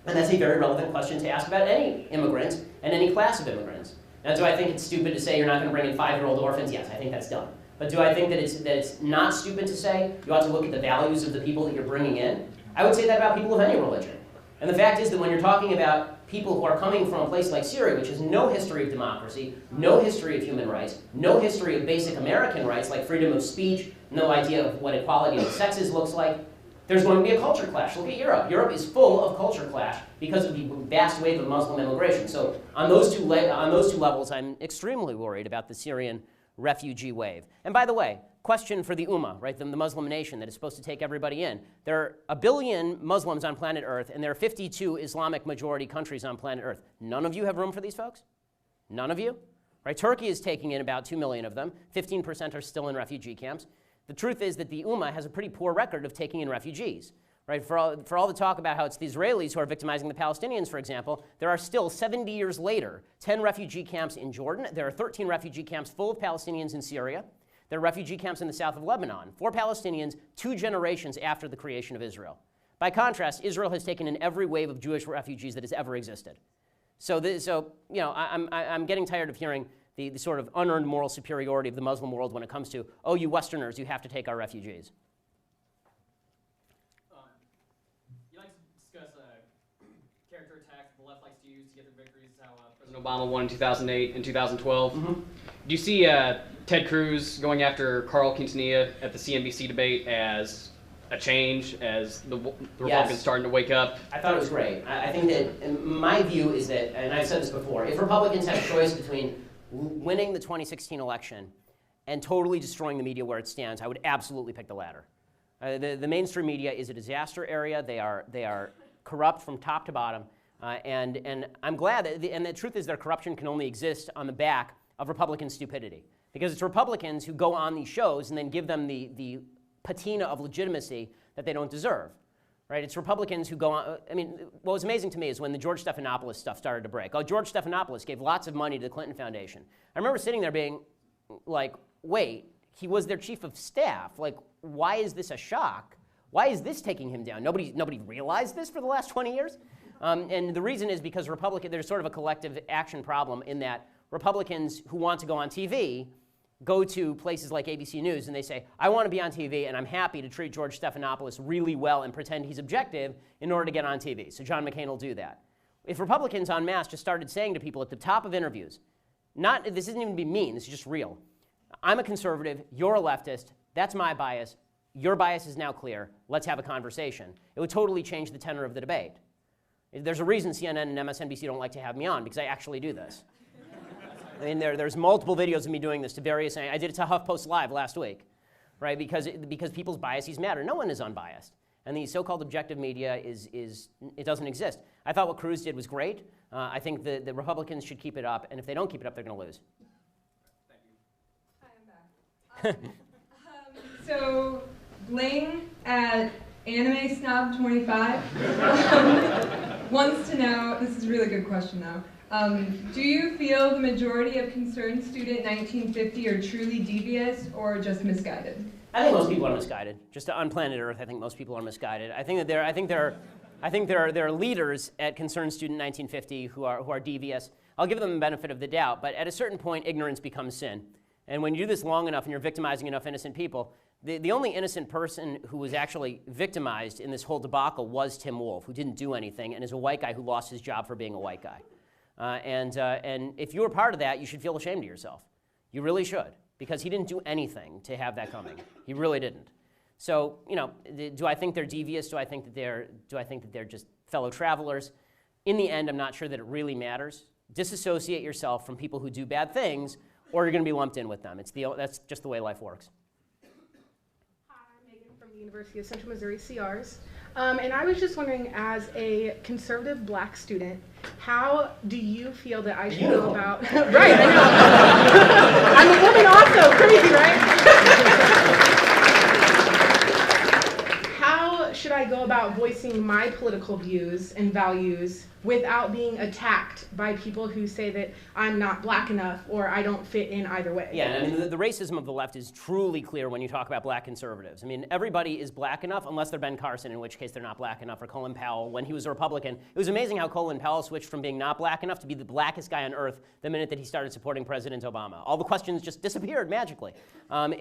And that's a very relevant question to ask about any immigrant and any class of immigrants. Now, do I think it's stupid to say you're not going to bring in 5-year-old orphans? Yes, I think that's dumb. But do I think that it's not stupid to say you ought to look at the values of the people that you're bringing in? I would say that about people of any religion. And the fact is that when you're talking about people who are coming from a place like Syria, which has no history of democracy, no history of human rights, no history of basic American rights like freedom of speech, no idea of what equality of the sexes looks like, there's going to be a culture clash. Look at Europe. Europe is full of culture clash because of the vast wave of Muslim immigration. So on those two levels, I'm extremely worried about the Syrian refugee wave. And by the way, question for the Ummah, right, the Muslim nation that is supposed to take everybody in. There are 1 billion Muslims on planet Earth, and there are 52 Islamic majority countries on planet Earth. None of you have room for these folks? None of you? Right? Turkey is taking in about 2 million of them. 15% are still in refugee camps. The truth is that the Ummah has a pretty poor record of taking in refugees. Right? For all the talk about how it's the Israelis who are victimizing the Palestinians, for example, there are still, 70 years later, 10 refugee camps in Jordan. There are 13 refugee camps full of Palestinians in Syria. There are refugee camps in the south of Lebanon for Palestinians 2 generations after the creation of Israel. By contrast, Israel has taken in every wave of Jewish refugees that has ever existed. So you know, I'm getting tired of hearing the sort of unearned moral superiority of the Muslim world when it comes to, oh, you Westerners, you have to take our refugees. You like to discuss character attacks the left likes to use to get their victories, how President Obama won in 2008 and 2012. Mm-hmm. Do you see Ted Cruz going after Carl Quintanilla at the CNBC debate as a change, as the Republicans starting to wake up? I thought it was great. I think that my view is that, and I've said this before, if Republicans had a choice between winning the 2016 election and totally destroying the media where it stands, I would absolutely pick the latter. The mainstream media is a disaster area. They are corrupt from top to bottom, and I'm glad that and the truth is their corruption can only exist on the back of Republican stupidity, because it's Republicans who go on these shows and then give them the patina of legitimacy that they don't deserve. Right? It's Republicans who go on. I mean, what was amazing to me is when the George Stephanopoulos stuff started to break. Oh, George Stephanopoulos gave lots of money to the Clinton Foundation. I remember sitting there being like, wait, he was their chief of staff. Like, why is this a shock? Why is this taking him down? Nobody realized this for the last 20 years? And the reason is because there's sort of a collective action problem in that Republicans who want to go on TV go to places like ABC News and they say, I want to be on TV and I'm happy to treat George Stephanopoulos really well and pretend he's objective in order to get on TV. So John McCain will do that. If Republicans en masse just started saying to people at the top of interviews, this isn't even be mean, this is just real. I'm a conservative, you're a leftist, that's my bias, your bias is now clear, let's have a conversation. It would totally change the tenor of the debate. There's a reason CNN and MSNBC don't like to have me on, because I actually do this. I mean, there's multiple videos of me doing this to various. I did it to HuffPost Live last week, right? Because people's biases matter. No one is unbiased, and the so-called objective media it doesn't exist. I thought what Cruz did was great. I think the Republicans should keep it up, and if they don't keep it up, they're going to lose. Thank Hi, you. I'm back. So Bling at Anime Snob 25 wants to know. This is a really good question, though. Do you feel the majority of concerned student 1950 are truly devious or just misguided? I think most people are misguided. Just on planet Earth, I think most people are misguided. I think that there are leaders at Concerned Student 1950 who are devious. I'll give them the benefit of the doubt, but at a certain point, ignorance becomes sin. And when you do this long enough and you're victimizing enough innocent people, the only innocent person who was actually victimized in this whole debacle was Tim Wolf, who didn't do anything and is a white guy who lost his job for being a white guy. And if you were part of that, you should feel ashamed of yourself. You really should, because he didn't do anything to have that coming. He really didn't. So, you know, do I think they're devious? Do I think that they're just fellow travelers? In the end, I'm not sure that it really matters. Disassociate yourself from people who do bad things, or you're going to be lumped in with them. That's just the way life works. Hi, I'm Megan from the University of Central Missouri CRs. And I was just wondering, as a conservative black student, how do you feel that I should go about... Right, I know. I'm a woman also, crazy, right? How should I go about voicing my political views and values without being attacked by people who say that I'm not black enough or I don't fit in either way? Yeah, I mean, the racism of the left is truly clear when you talk about black conservatives. I mean, everybody is black enough, unless they're Ben Carson, in which case they're not black enough, or Colin Powell when he was a Republican. It was amazing how Colin Powell switched from being not black enough to be the blackest guy on earth the minute that he started supporting President Obama. All the questions just disappeared magically. When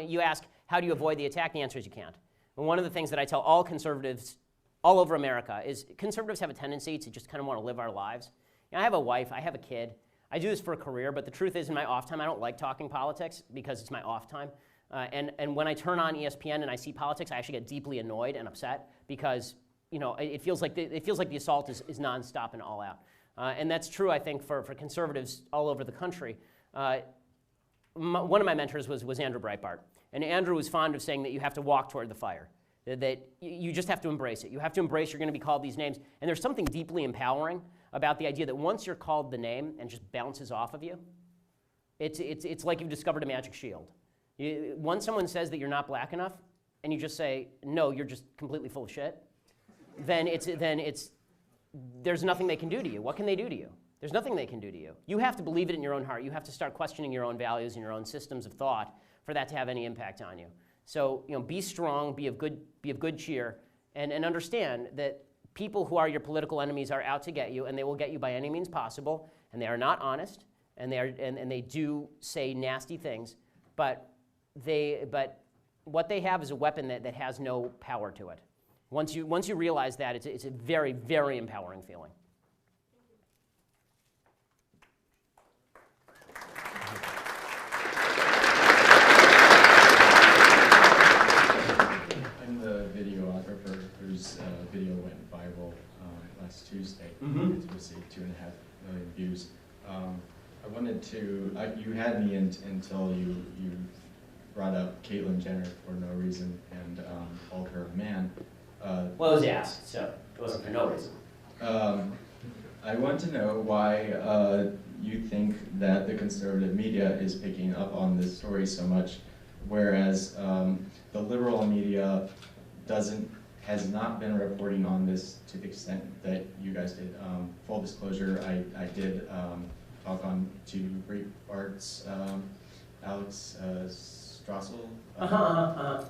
you ask, how do you avoid the attack? The answer is you can't. And one of the things that I tell all conservatives all over America is conservatives have a tendency to just kind of want to live our lives. You know, I have a wife, I have a kid. I do this for a career, but the truth is in my off time, I don't like talking politics because it's my off time. And when I turn on ESPN and I see politics, I actually get deeply annoyed and upset because, you know, it feels like the assault is nonstop and all out. And that's true, I think, for conservatives all over the country. One of my mentors was Andrew Breitbart. And Andrew was fond of saying that you have to walk toward the fire. That you just have to embrace it. You have to embrace you're going to be called these names. And there's something deeply empowering about the idea that once you're called the name and just bounces off of you, it's like you've discovered a magic shield. Once someone says that you're not black enough, and you just say, no, you're just completely full of shit, then there's nothing they can do to you. What can they do to you? There's nothing they can do to you. You have to believe it in your own heart. You have to start questioning your own values and your own systems of thought for that to have any impact on you. So, you know, be strong, be of good cheer, and understand that people who are your political enemies are out to get you, and they will get you by any means possible, and they are not honest, and they do say nasty things, but what they have is a weapon that has no power to it. Once you realize that, it's a very, very empowering feeling. Whose video went viral last Tuesday. It received 2.5 million views. I wanted to, you had me until you brought up Caitlyn Jenner for no reason and called her a man. Well, it was asked, so it wasn't for no reason. I want to know why you think that the conservative media is picking up on this story so much, whereas the liberal media has not been reporting on this to the extent that you guys did. Full disclosure, I did talk on to Breitbart's Alex Strassel.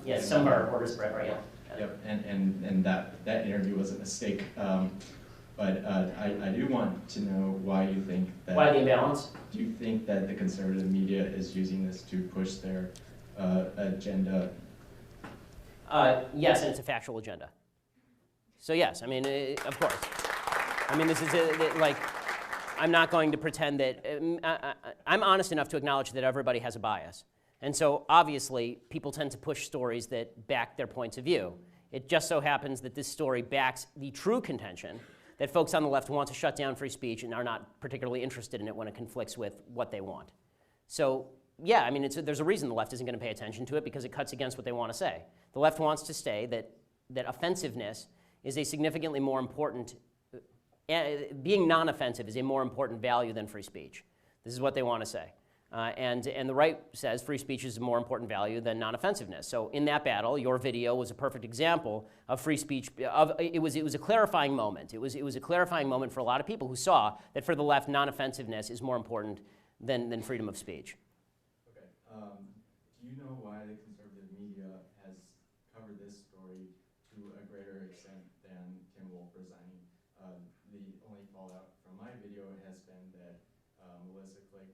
Yes, some of our reporters, Breitbart, yeah. Yep, and that interview was a mistake. But I do want to know why you think that... Why the imbalance? Do you think that the conservative media is using this to push their agenda? Yes, and it's a factual agenda. So yes, I mean, of course. I mean, this is like, I'm not going to pretend that, I'm honest enough to acknowledge that everybody has a bias. And so obviously, people tend to push stories that back their points of view. It just so happens that this story backs the true contention that folks on the left want to shut down free speech and are not particularly interested in it when it conflicts with what they want. So yeah, I mean, there's a reason the left isn't going to pay attention to it, because it cuts against what they want to say. The left wants to say that offensiveness is a significantly more important, being non-offensive is a more important value than free speech. This is what they want to say. And the right says free speech is a more important value than non-offensiveness. So in that battle, your video was a perfect example of free speech. It was a clarifying moment. It was a clarifying moment for a lot of people who saw that for the left, non-offensiveness is more important than freedom of speech. Okay. Do you know why the conservative media has covered this story to a greater extent than Tim Wolf resigning? The only fallout from my video has been that Melissa Click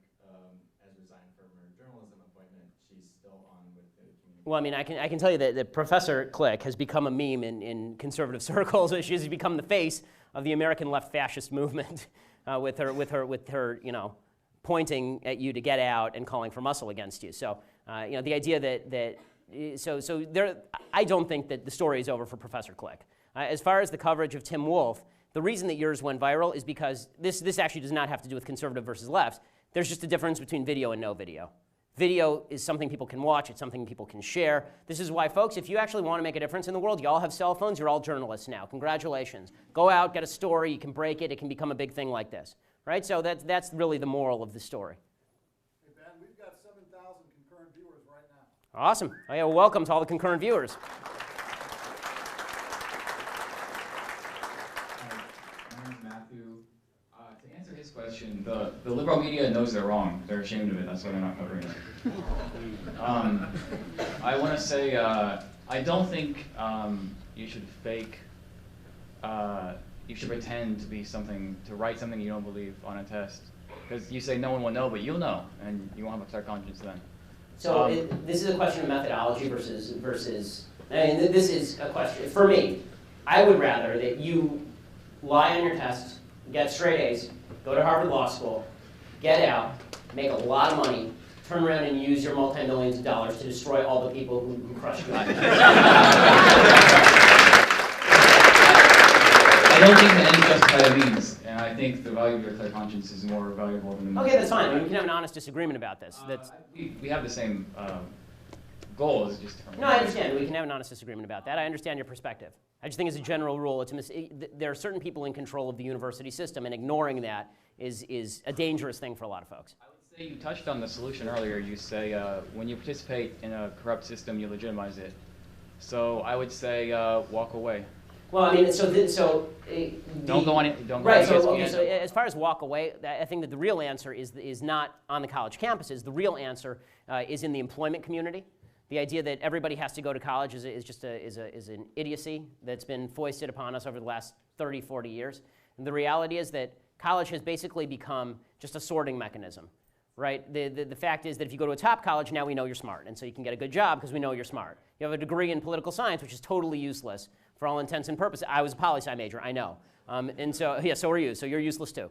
has resigned from her journalism appointment. She's still on with the community. Well, I mean, I can tell you that Professor Click has become a meme in conservative circles. She has become the face of the American left fascist movement with her, you know, pointing at you to get out and calling for muscle against you. So, you know, the idea I don't think that the story is over for Professor Click. As far as the coverage of Tim Wolf, the reason that yours went viral is because this actually does not have to do with conservative versus left. There's just a difference between video and no video. Video is something people can watch. It's something people can share. This is why, folks, if you actually want to make a difference in the world, you all have cell phones. You're all journalists now. Congratulations. Go out, get a story. You can break it. It can become a big thing like this. Right? So that's really the moral of the story. Hey, Ben, we've got 7,000 concurrent viewers right now. Awesome. Oh, yeah, well, welcome to all the concurrent viewers. My name is Matthew. To answer his question, the liberal media knows they're wrong. They're ashamed of it. That's why they're not covering it. I want to say I don't think you should fake. You should pretend to be something, to write something you don't believe on a test. Because you say no one will know, but you'll know, and you won't have a clear conscience then. So this is a question of methodology versus, I mean, this is a question, for me, I would rather that you lie on your tests, get straight A's, go to Harvard Law School, get out, make a lot of money, turn around and use your multi-millions of dollars to destroy all the people who crushed you. I don't think that any justified means, and I think the value of your clear conscience is more valuable than the Okay, that's fine. We can have an honest disagreement about this. We have the same goal, it's just different. No, I understand. We can have an honest disagreement about that. I understand your perspective. I just think as a general rule, there are certain people in control of the university system, and ignoring that is a dangerous thing for a lot of folks. I would say you touched on the solution earlier. You say when you participate in a corrupt system, you legitimize it. So I would say walk away. Well, I mean, don't go on it. Don't go right. on So, ESPN. so as far as walk away, I think that the real answer is not on the college campuses. The real answer is in the employment community. The idea that everybody has to go to college is an idiocy that's been foisted upon us over the last 30, 40 years. And the reality is that college has basically become just a sorting mechanism, right? The fact is that if you go to a top college, now we know you're smart, and so you can get a good job because we know you're smart. You have a degree in political science, which is totally useless for all intents and purposes. I was a poli-sci major, I know. And so, yeah, so are you, so you're useless too.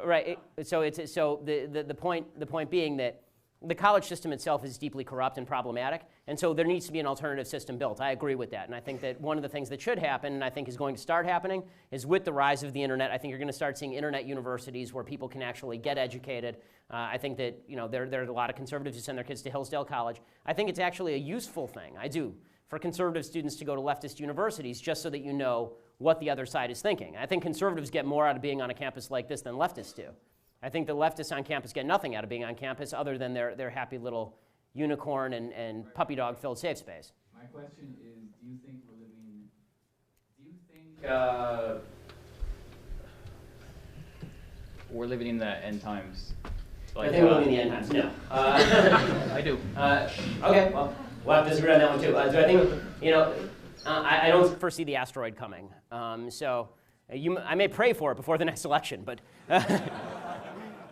Right, so the point being that the college system itself is deeply corrupt and problematic, and so there needs to be an alternative system built. I agree with that, and I think that one of the things that should happen, and I think is going to start happening, is with the rise of the internet, I think you're going to start seeing internet universities where people can actually get educated. I think that, you know, there are a lot of conservatives who send their kids to Hillsdale College. I think it's actually a useful thing, I do, for conservative students to go to leftist universities just so that you know what the other side is thinking. I think conservatives get more out of being on a campus like this than leftists do. I think the leftists on campus get nothing out of being on campus other than their happy little unicorn and puppy dog filled safe space. My question is, do you think we're living in the end times? Like, I think we're living in the end times, no. I do. Okay, well, we'll have to disagree on that one too. Do I think, you know, I don't foresee the asteroid coming. I may pray for it before the next election, but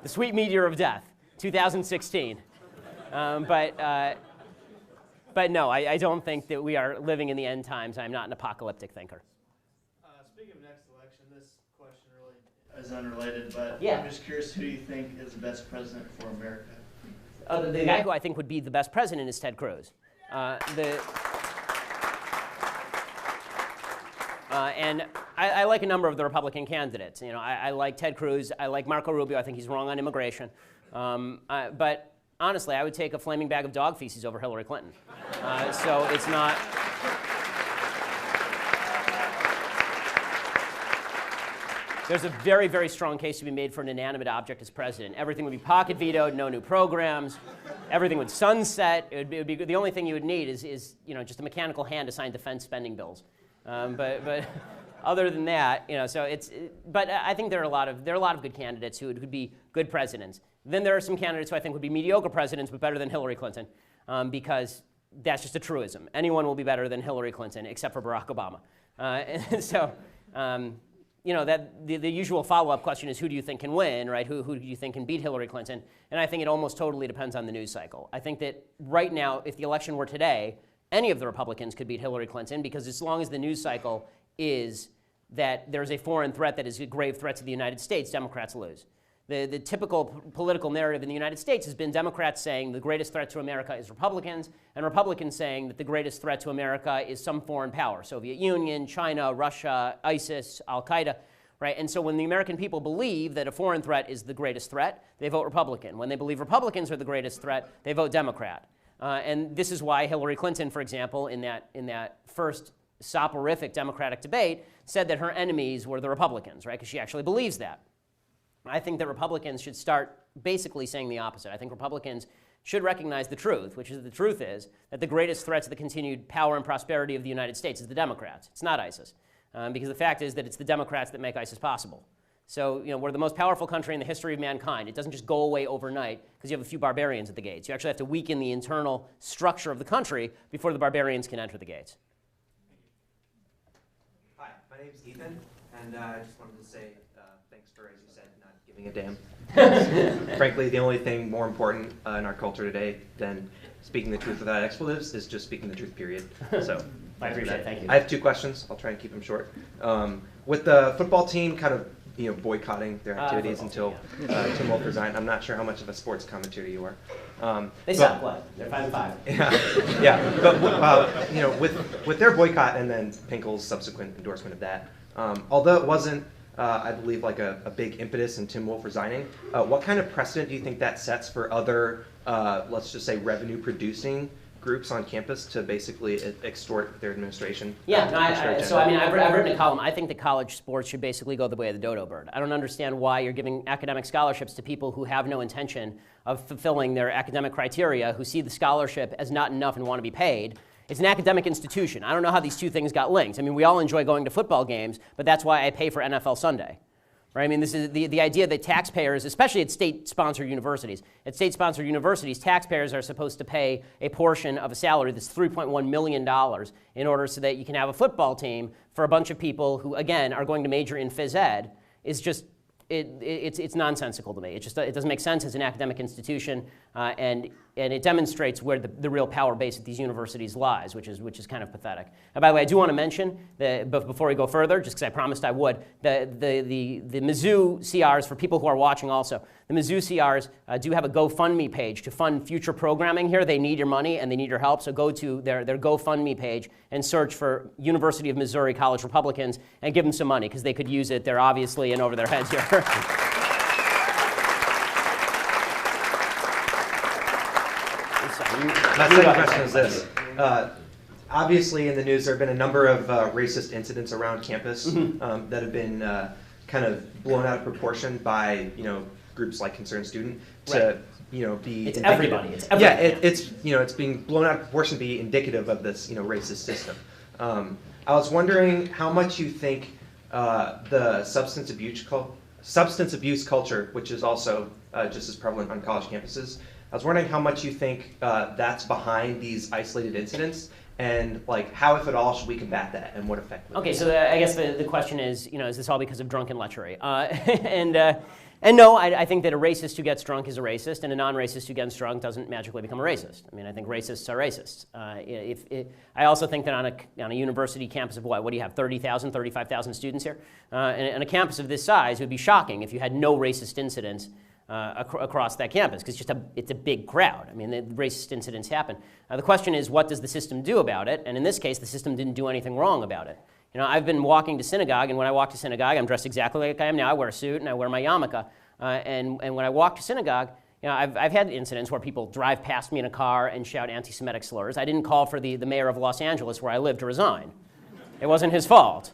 the sweet meteor of death, 2016. But no, I don't think that we are living in the end times. I'm not an apocalyptic thinker. Speaking of next election, this question really is unrelated, but yeah. I'm just curious, who do you think is the best president for America? The guy who I think would be the best president is Ted Cruz. And I like a number of the Republican candidates. You know, I like Ted Cruz. I like Marco Rubio. I think he's wrong on immigration. But honestly, I would take a flaming bag of dog feces over Hillary Clinton. So it's not. there's a very, very strong case to be made for an inanimate object as president. Everything would be pocket vetoed, no new programs. Everything would sunset. It would be the only thing you would need is just a mechanical hand to sign defense spending bills. But other than that, but I think there are a lot of good candidates who could be good presidents. Then there are some candidates who I think would be mediocre presidents, but better than Hillary Clinton, because that's just a truism. Anyone will be better than Hillary Clinton, except for Barack Obama. And so, that the usual follow-up question is, who do you think can win, right? Who do you think can beat Hillary Clinton? And I think it almost totally depends on the news cycle. I think that right now, if the election were today, any of the Republicans could beat Hillary Clinton, because as long as the news cycle is that there's a foreign threat that is a grave threat to the United States, Democrats lose. The typical political narrative in the United States has been Democrats saying the greatest threat to America is Republicans, and Republicans saying that the greatest threat to America is some foreign power, Soviet Union, China, Russia, ISIS, Al-Qaeda, right? And so when the American people believe that a foreign threat is the greatest threat, they vote Republican. When they believe Republicans are the greatest threat, they vote Democrat. And this is why Hillary Clinton, for example, in that first soporific Democratic debate, said that her enemies were the Republicans, right? Because she actually believes that. I think that Republicans should start basically saying the opposite. I think Republicans should recognize the truth, which is the truth is that the greatest threat to the continued power and prosperity of the United States is the Democrats. It's not ISIS, because the fact is that it's the Democrats that make ISIS possible. So, we're the most powerful country in the history of mankind. It doesn't just go away overnight because you have a few barbarians at the gates. You actually have to weaken the internal structure of the country before the barbarians can enter the gates. Hi, my name's Ethan, and I just wanted to say thanks for, as you said, not giving a damn. Frankly, the only thing more important in our culture today than speaking the truth without expletives is just speaking the truth, period. So, I appreciate it. Thank you. I have 2 questions. I'll try and keep them short. With the football team kind of boycotting their activities until Tim Wolf resigned, I'm not sure how much of a sports commentator you are. They suck. What? They're 5-5. Yeah. But with their boycott and then Pinkel's subsequent endorsement of that, although it wasn't, I believe, like a big impetus in Tim Wolf resigning, what kind of precedent do you think that sets for other, let's just say, revenue-producing groups on campus to basically extort their administration? Yeah, I've written a column. I think that college sports should basically go the way of the dodo bird. I don't understand why you're giving academic scholarships to people who have no intention of fulfilling their academic criteria, who see the scholarship as not enough and want to be paid. It's an academic institution. I don't know how these two things got linked. I mean, we all enjoy going to football games, but that's why I pay for NFL Sunday. Right? I mean, this is the idea that taxpayers, especially at state-sponsored universities, taxpayers are supposed to pay a portion of a salary that's $3.1 million in order so that you can have a football team for a bunch of people who, again, are going to major in phys ed, is just, it's nonsensical to me. It doesn't make sense as an academic institution, and it demonstrates where the real power base at these universities lies, which is kind of pathetic. And by the way, I do want to mention that, but before we go further, just because I promised I would, the Mizzou CRs, for people who are watching also, the Mizzou CRs do have a GoFundMe page to fund future programming here. They need your money and they need your help, so go to their GoFundMe page and search for University of Missouri College Republicans and give them some money, because they could use it. They're obviously in over their heads here. My second question is this. Obviously, in the news, there have been a number of racist incidents around campus that have been kind of blown out of proportion by groups like Concerned Student to be it's indicative. Everybody. It's everybody. It's being blown out of proportion to be indicative of this racist system. I was wondering how much you think the substance abuse culture, which is also just as prevalent on college campuses. I was wondering how much you think that's behind these isolated incidents, and how, if at all, should we combat that, and what effect would Okay, so I guess the question is, is this all because of drunken lechery? And no, I think that a racist who gets drunk is a racist, and a non-racist who gets drunk doesn't magically become a racist. I mean, I think racists are racists. I also think that on a university campus of what do you have, 30,000, 35,000 students here? And a campus of this size, it would be shocking if you had no racist incidents across that campus, because it's a big crowd. I mean, the racist incidents happen. The question is, what does the system do about it? And in this case, the system didn't do anything wrong about it. I've been walking to synagogue, and when I walk to synagogue, I'm dressed exactly like I am now. I wear a suit and I wear my yarmulke. And when I walk to synagogue, I've had incidents where people drive past me in a car and shout anti-Semitic slurs. I didn't call for the mayor of Los Angeles, where I live, to resign. It wasn't his fault.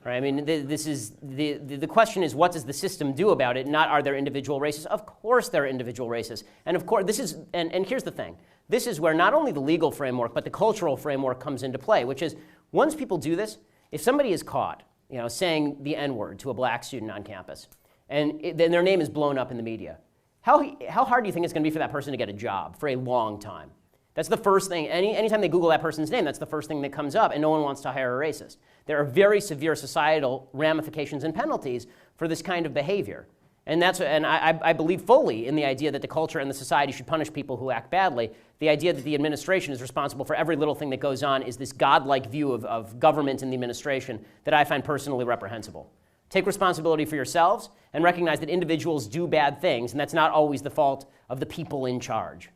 Right? I mean, this is the question is, what does the system do about it? Not, are there individual races? Of course there are individual races. And of course, this is, and here's the thing. This is where not only the legal framework, but the cultural framework comes into play, which is, once people do this, if somebody is caught, saying the N-word to a black student on campus, and then their name is blown up in the media, how hard do you think it's going to be for that person to get a job for a long time? That's the first thing. Anytime they Google that person's name, that's the first thing that comes up, and no one wants to hire a racist. There are very severe societal ramifications and penalties for this kind of behavior. And I believe fully in the idea that the culture and the society should punish people who act badly. The idea that the administration is responsible for every little thing that goes on is this godlike view of government and the administration that I find personally reprehensible. Take responsibility for yourselves and recognize that individuals do bad things, and that's not always the fault of the people in charge.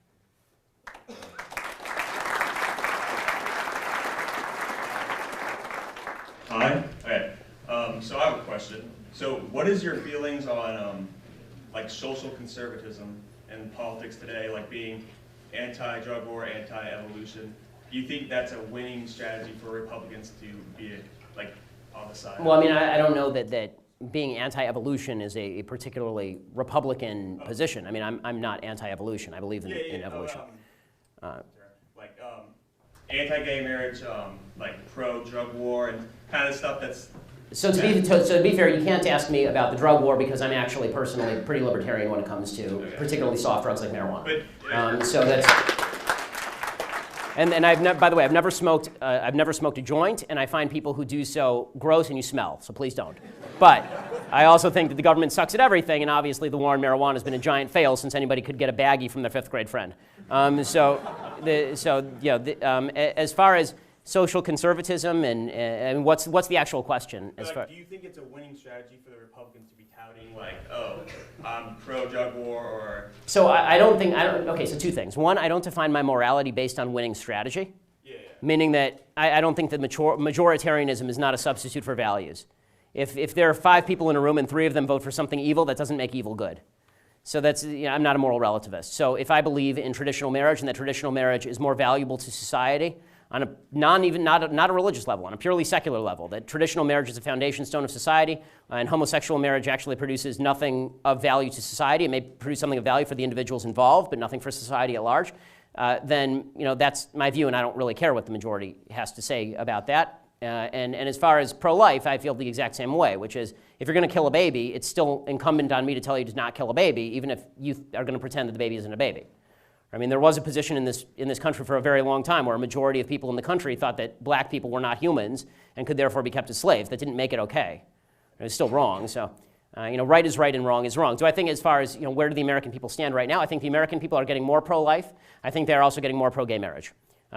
Hi. Okay. So I have a question. So what is your feelings on like social conservatism in politics today, like being anti-drug war, anti-evolution? Do you think that's a winning strategy for Republicans to be like on the side? Well, I mean, I don't know that being anti-evolution is a particularly Republican position. I mean, I'm not anti-evolution. I believe in evolution. Anti-gay marriage, like pro-drug war, and kind of stuff that's... So to be fair, you can't ask me about the drug war because I'm actually personally pretty libertarian when it comes to particularly soft drugs like marijuana. So that's... And by the way, I've never smoked a joint, and I find people who do so gross, and you smell. So please don't. But I also think that the government sucks at everything, and obviously the war on marijuana has been a giant fail since anybody could get a baggie from their 5th grade friend. As far as social conservatism and what's the actual question? Do you think it's a winning strategy for the Republicans to be touting like, oh, I'm pro-drug war or? So okay, so two things. One, I don't define my morality based on winning strategy, meaning that I don't think that majoritarianism is not a substitute for values. If there are 5 people in a room and 3 of them vote for something evil, that doesn't make evil good. So that's, I'm not a moral relativist. So if I believe in traditional marriage and that traditional marriage is more valuable to society on a not a religious level, on a purely secular level, that traditional marriage is a foundation stone of society, and homosexual marriage actually produces nothing of value to society. It may produce something of value for the individuals involved, but nothing for society at large. Then that's my view, and I don't really care what the majority has to say about that. And as far as pro-life, I feel the exact same way, which is if you're going to kill a baby, it's still incumbent on me to tell you to not kill a baby, even if you are going to pretend that the baby isn't a baby. I mean, there was a position in this country for a very long time where a majority of people in the country thought that black people were not humans and could therefore be kept as slaves. That didn't make it okay. It was still wrong. So, right is right and wrong is wrong. So I think as far as where do the American people stand right now, I think the American people are getting more pro-life. I think they're also getting more pro-gay marriage.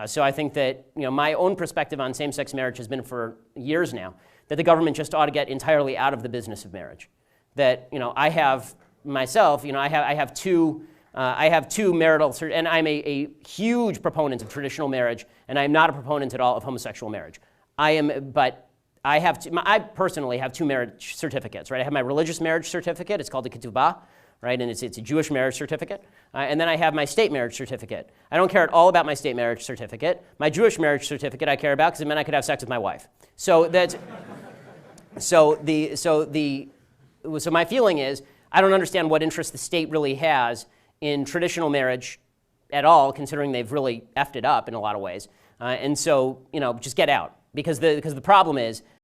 So I think that my own perspective on same-sex marriage has been for years now that the government just ought to get entirely out of the business of marriage. That I have myself, I have two marital, and I'm a huge proponent of traditional marriage, and I'm not a proponent at all of homosexual marriage. I personally have 2 marriage certificates, right? I have my religious marriage certificate. It's called the ketubah, right? And it's a Jewish marriage certificate. And then I have my state marriage certificate. I don't care at all about my state marriage certificate. My Jewish marriage certificate I care about because it meant I could have sex with my wife. So my feeling is I don't understand what interest the state really has in traditional marriage at all, considering they've really effed it up in a lot of ways. And so, just get out. Because the problem is